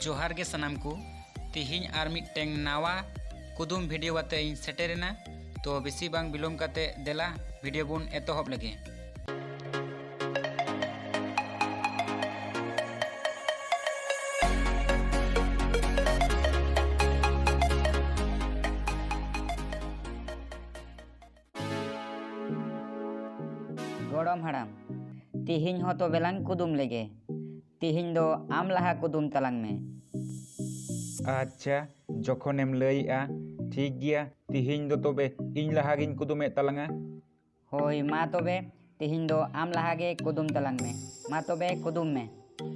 जोहार गे सनाम को तिहिं are मिट्टेंग Nawa कुदुम video आते इन सेटेरेना तो बेसी बांग बिलोम काते देला वीडियो बुन एतोहब लगे। गड़म हाड़ाम तिहिं हो तो बेलांग कुदुम लेगे तिहिं दो आम लहा कुदुम तलांग में। अच्छा जखोनेम लइआ ठीक गया तिहिं दो तोबे इन लहा गिन कुदुमे तलांगा। होय मा तोबे तिहिं दो आम लहा गे कुदुम तलांग में मा तोबे कुदुम में।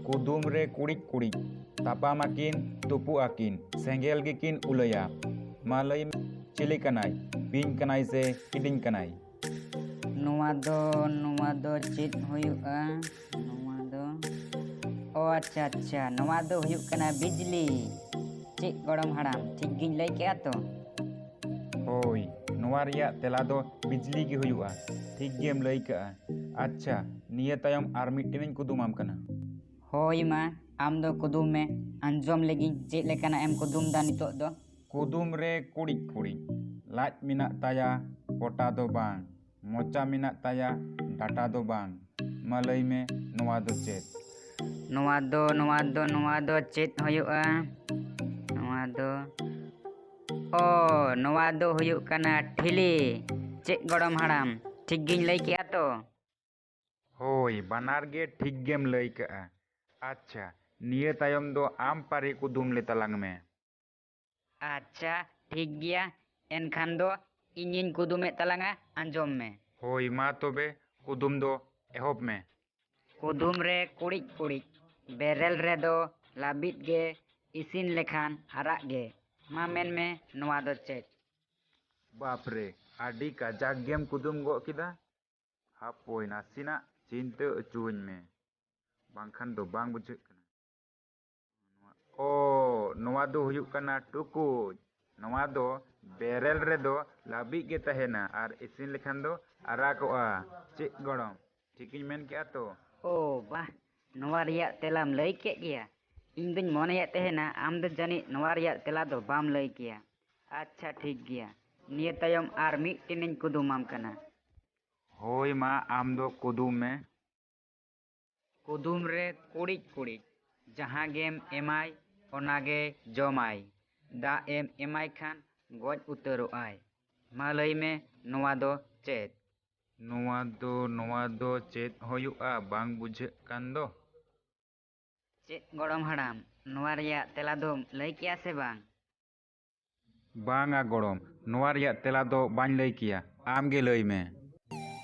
कुदुम रे कुड़िक कुड़िक तापाम आकिन तुपु आकिन सेंगेल गिकिन उलैया मा लई चिली कनाई बिन कनाई से किडिंग कनाई। नुआ दो चेत हुयुआ नुआ दो ओ अच्छा नुआ दो हुयुक कना बिजली चेक गड़म हाड़ाम ठीक गिन लई केआ तो। होय नोआ रिया तेला दो बिजली गे हुयुआ ठीक गेम लई का। अच्छा निया तायम आर मिट्टेनिन कुदुमाम कना। होय मा आम दो कुदुम में अंजोम लेगी चेक लेकाना एम कुदुम दा नितोग दो। कुदुम रे कुड़िक कुड़िक लाज मिना ताया पोटा दो बांग मोचा मिना ताया डाटा दो बांग मा लई में नोआ दो चेत। नुआ दो चेत हुयुआ नुआ दो ओ नुआ दो हुयुक कना ठिली चेक गड़म हाड़ाम ठीक गिन लई केआ तो। होय बानार गे ठीक गेम लई का। अच्छा निया तायम दो आम पारी कुदुम ले तलांग में। अच्छा ठीक गया एनखान दो इनिन कुदुमे तलांगा अंजोम में। होय मा तोबे कुदुम दो एहोब में। कुदुम रे कुड़िक कुड़िक बेरेल रे दो लाबित गे इसिन लेखान आराग गे मा मेन में नुआ दो चेक। बाप रे आडी काजाक गेम कुदुम गो किदा हापोय नासिना चिंता अचुवñ में बांखान दो बांग बुझाग कना। ओ नोआ दो हुयुक कना टुकुज नोआ दो बेरेल रे दो लाबी गे तहेना आर इसिन लेखान दो आरागोआ चेक गड़म ठीकिन मेन केआ तो। ओ वाह नुआ रिया तेलाम लई के गया इन दिन मोने तहेना आम दो जानी नुआ रिया तेला दो बाम लई किया। अच्छा ठीक गया निया तायम आर मिट्टेनिन कुदुमाम कना। होय मा आम दो कुदुम में। कुदुम रे कुड़िक कुड़िक जहाँ गेम एमाय ओनागे जमाय दा एम एमाय खान गज उतरोआय मा लई में नुआ दो चेत। नोआ दो चेत होयुआ बांग बुझाग कान दो। चेक गड़म हाड़ाम नुआ रिया तेला दो लई किया से बांग। बांगा गड़म नोआ रिया तेला दो बाñ लई किया आम गे लई में।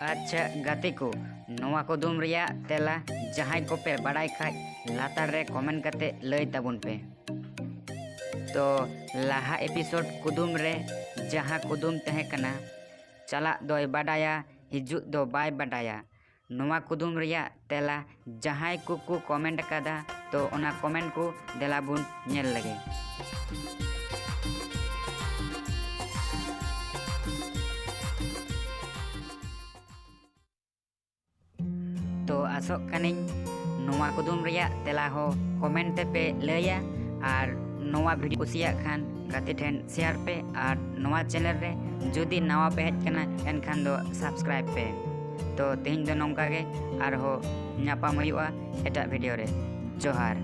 अच्छा गाते को नुआ कुदुम रिया तेला जहां को पे बड़ाई खाय लातार रे कमेंट करते लई ताबुन पे। तो लाहा एपिसोड कुदुम रे जहां कुदुम तहे कना चला दोय बाडाया हिजु दो बाय बाडाया नुआ कुदुम रिया तेला जहां को कमेंट कादा तो ओना कमेंट को देला बुन नेल लगे। तो आसोक कानिं नुआ कुदुम रिया तेला हो कमेंट ते पे लैया और नवा वीडियो कुसिया खान गाते ठेन शेयर पे और नवा चैनल रे जुदी नवा पे हेज कना एनखान दो सब्सक्राइब पे। तो तेहिं दो नोंका गे आर हो ᱧᱟᱯᱟᱢ हुआ एटा वीडियो रे। जोहार।